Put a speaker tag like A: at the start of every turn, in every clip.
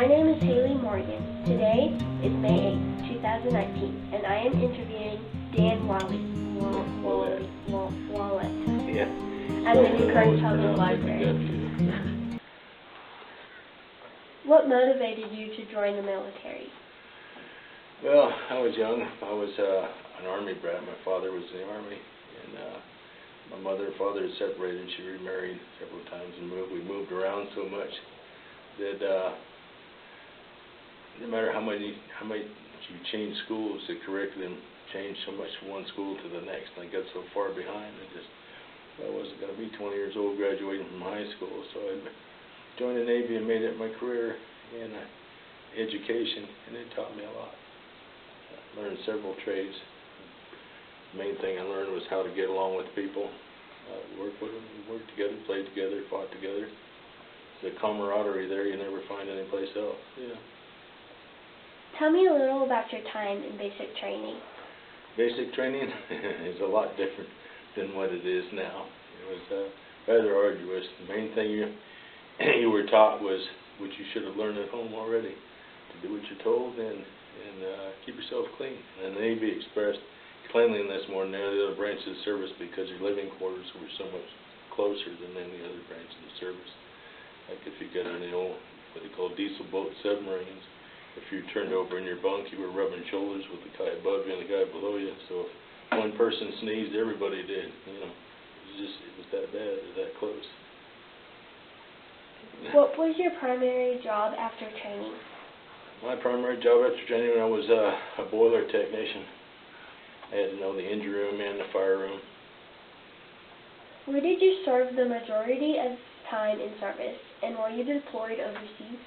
A: My name is Haley Morgan. Today is May 8th, 2019, and I am interviewing DanOulette at the New Current Public Library. What motivated you to join the military?
B: Well, I was young. I was an Army brat. My father was in the Army, and my mother and father had separated. She remarried several times and moved. We moved around so much that no matter how much you change schools, the curriculum changed so much from one school to the next. And I got so far behind, I wasn't going to be 20 years old graduating from high school. So I joined the Navy and made it my career in education, and it taught me a lot. I learned several trades. The main thing I learned was how to get along with people, work with them, work together, play together, fought together. The camaraderie there you never find anyplace else. Yeah.
A: Tell me a little about your time in basic training.
B: Basic training is a lot different than what it is now. It was rather arduous. The main thing you were taught was what you should have learned at home already: to do what you're told and keep yourself clean. And the Navy expressed cleanliness more than any other branch of the service because your living quarters were so much closer than any other branch of the service. Like if you got in the old, what they call diesel boat submarines, if you turned over in your bunk, you were rubbing shoulders with the guy above you and the guy below you. So if one person sneezed, everybody did. You know, it was that bad, it was that close.
A: What was your primary job after training?
B: My primary job after training, I was a boiler technician. I had to know the engine room and the fire room.
A: Where did you serve the majority of time in service, and were you deployed overseas?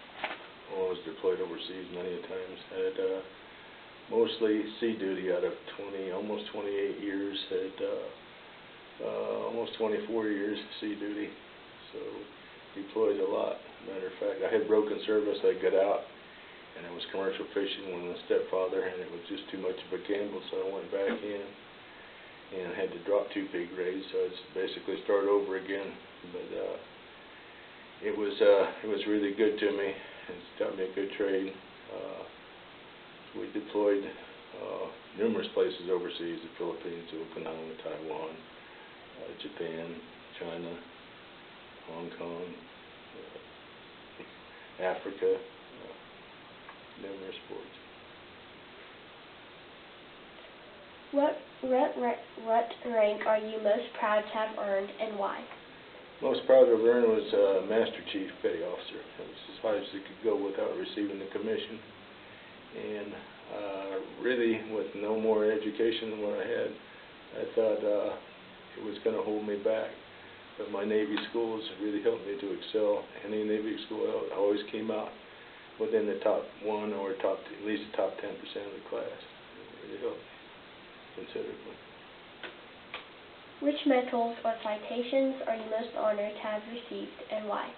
B: Well, I was deployed overseas many times. I had mostly sea duty out of almost 28 years. Had almost 24 years sea duty, so deployed a lot. Matter of fact, I had broken service. I got out, and it was commercial fishing with my stepfather, and it was just too much of a gamble, so I went back in and had to drop 2 pay grades, so it's basically start over again. But it was really good to me. It's taught me a good trade. We deployed numerous places overseas: the Philippines, Okinawa, Taiwan, Japan, China, Hong Kong, Africa, numerous ports.
A: What rank are you most proud to have earned, and why?
B: Most proud to have earned was Master Chief Petty Officer. That was as high as it could go without receiving the commission. And really, with no more education than what I had, I thought it was going to hold me back. But my Navy schools really helped me to excel. Any Navy school, I always came out within the top 1 or at least the top 10% of the class. It really helped me considerably.
A: Which medals or citations are you most honored to have received, and why?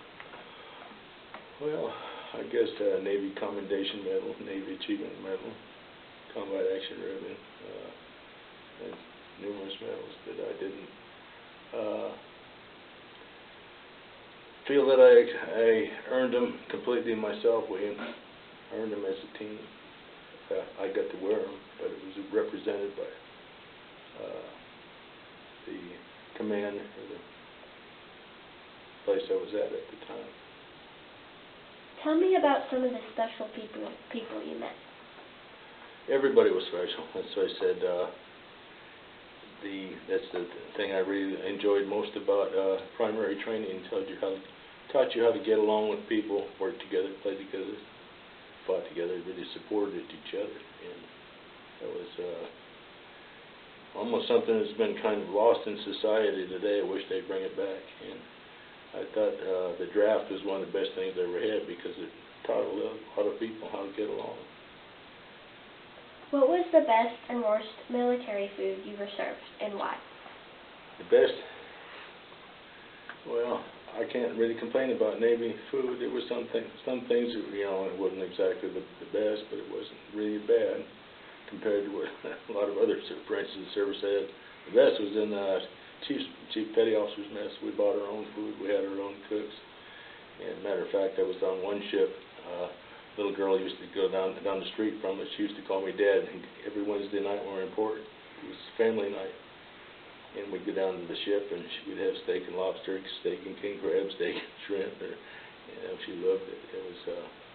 B: Well, I guess Navy Commendation Medal, Navy Achievement Medal, Combat Action Ribbon, and numerous medals that I didn't feel that I earned them completely myself. We earned them as a team. I got to wear them, but it was represented by the command or the place I was at the time.
A: Tell me about some of the special people you met.
B: Everybody was special. That's what I said. That's the thing I really enjoyed most about primary training. Taught you how to get along with people, work together, play together, fought together, really supported each other, and that was almost something that's been kind of lost in society today. I wish they'd bring it back. And I thought the draft was one of the best things I ever had because it taught a lot of people how to get along.
A: What was the best and worst military food you were served, and why?
B: The best? Well, I can't really complain about Navy food. There were some things that, it wasn't exactly the best, but it wasn't really bad compared to what a lot of other branches of the service had. The best was in Chief Petty Officer's Mess. We bought our own food. We had our own cooks. And matter of fact, I was on one ship little girl used to go down the street from us. She used to call me Dad, and every Wednesday night when we were in port, it was family night. And we'd go down to the ship, and we'd have steak and lobster, steak and king crab, steak and shrimp. She loved it.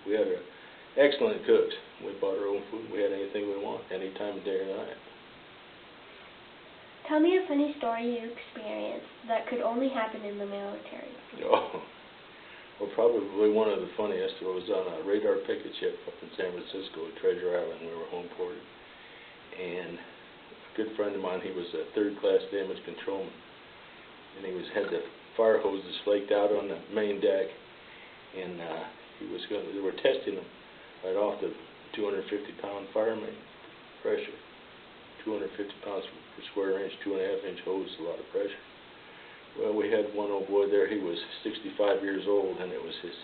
B: We had excellent cooks. We bought our own food. We had anything we want, any time of day or night.
A: Tell me a funny story you experienced that could only happen in the military.
B: Oh, well, probably one of the funniest was on a radar picket ship up in San Francisco at Treasure Island. We were home ported, and a good friend of mine, he was a third-class damage controlman, and he had the fire hoses flaked out on the main deck, and they were testing them right off the 250-pound fire main pressure. 250 pounds per square inch, 2.5-inch hose, a lot of pressure. Well, we had one old boy there. He was 65 years old, and it was his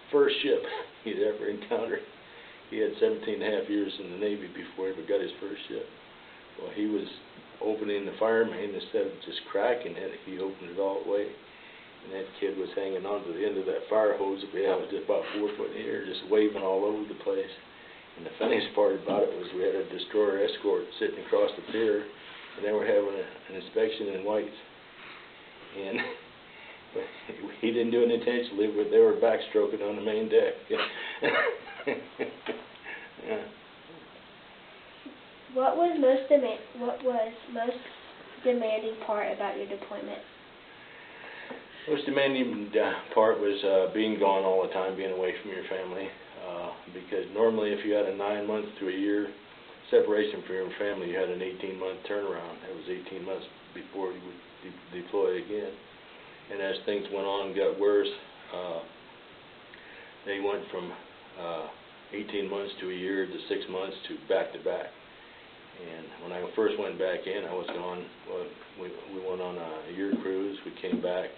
B: first ship he'd ever encountered. He had 17.5 years in the Navy before he ever got his first ship. Well, he was opening the fire main. Instead of just cracking it, he opened it all the way. And that kid was hanging on to the end of that fire hose. It was just about 4 foot in the air, just waving all over the place. And the funniest part about it was we had a destroyer escort sitting across the pier, and they were having an inspection in White's. And he didn't do it intentionally, but they were backstroking on the main deck. Yeah.
A: What was most demanding part about your deployment?
B: Most demanding part was being gone all the time, being away from your family. Because normally if you had a 9 month to a year separation from your family, you had an 18-month turnaround. That was 18 months before you would deploy again. And as things went on and got worse, they went from 18 months to a year to 6 months to back to back. And when I first went back in, I was gone. Well, we went on a year cruise. We came back.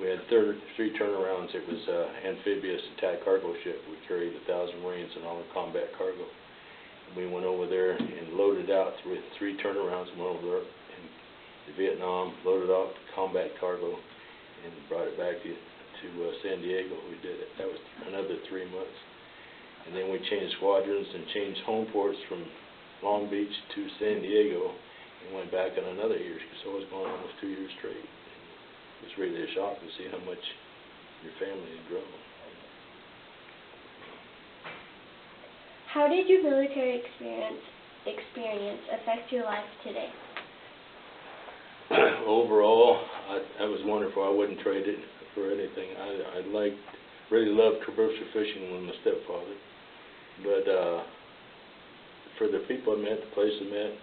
B: We had 3 turnarounds. It was an amphibious attack cargo ship. We carried 1,000 Marines and all the combat cargo. And we went over there and loaded out with 3 turnarounds. Went over there in Vietnam, loaded out combat cargo, and brought it back to San Diego. We did it. That was another 3 months. And then we changed squadrons and changed home ports from Long Beach to San Diego, and went back on another year. So I was gone almost 2 years straight. It was really a shock to see how much your family had grown.
A: How did your military experience affect your life today?
B: Overall, that was wonderful. I wouldn't trade it for anything. I really loved commercial fishing with my stepfather, but for the people I met, the place I met,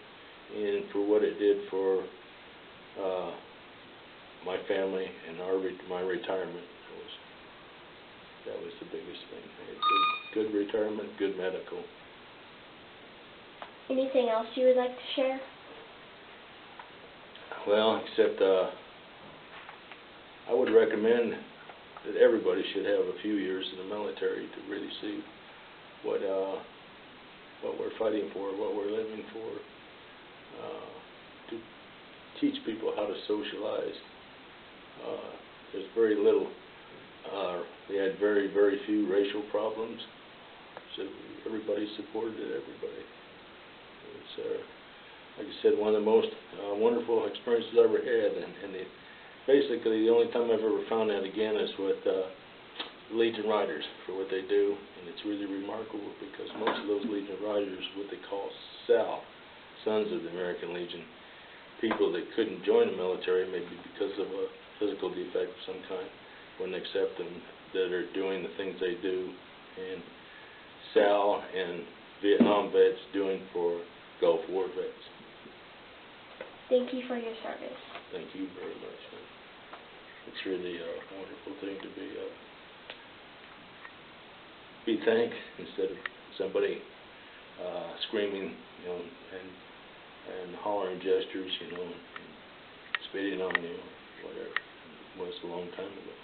B: and for what it did for my family and my retirement, that was the biggest thing. Good retirement, good medical.
A: Anything else you would like to share?
B: Well, except I would recommend that everybody should have a few years in the military to really see what we're fighting for, what we're living for, to teach people how to socialize. There's very little. We had very, very few racial problems, so everybody supported everybody. It's, like I said, one of the most wonderful experiences I ever had, and basically the only time I've ever found that again is with Legion Riders for what they do, and it's really remarkable because most of those Legion Riders, what they call SAL, Sons of the American Legion, people that couldn't join the military maybe because of a physical defect of some kind, wouldn't accept them, that are doing the things they do, and SAL and Vietnam vets doing for Gulf War vets.
A: Thank you for your service.
B: Thank you very much. It's really a wonderful thing to be thanked instead of somebody screaming, and hollering gestures, and spitting on you, whatever. It was a long time ago.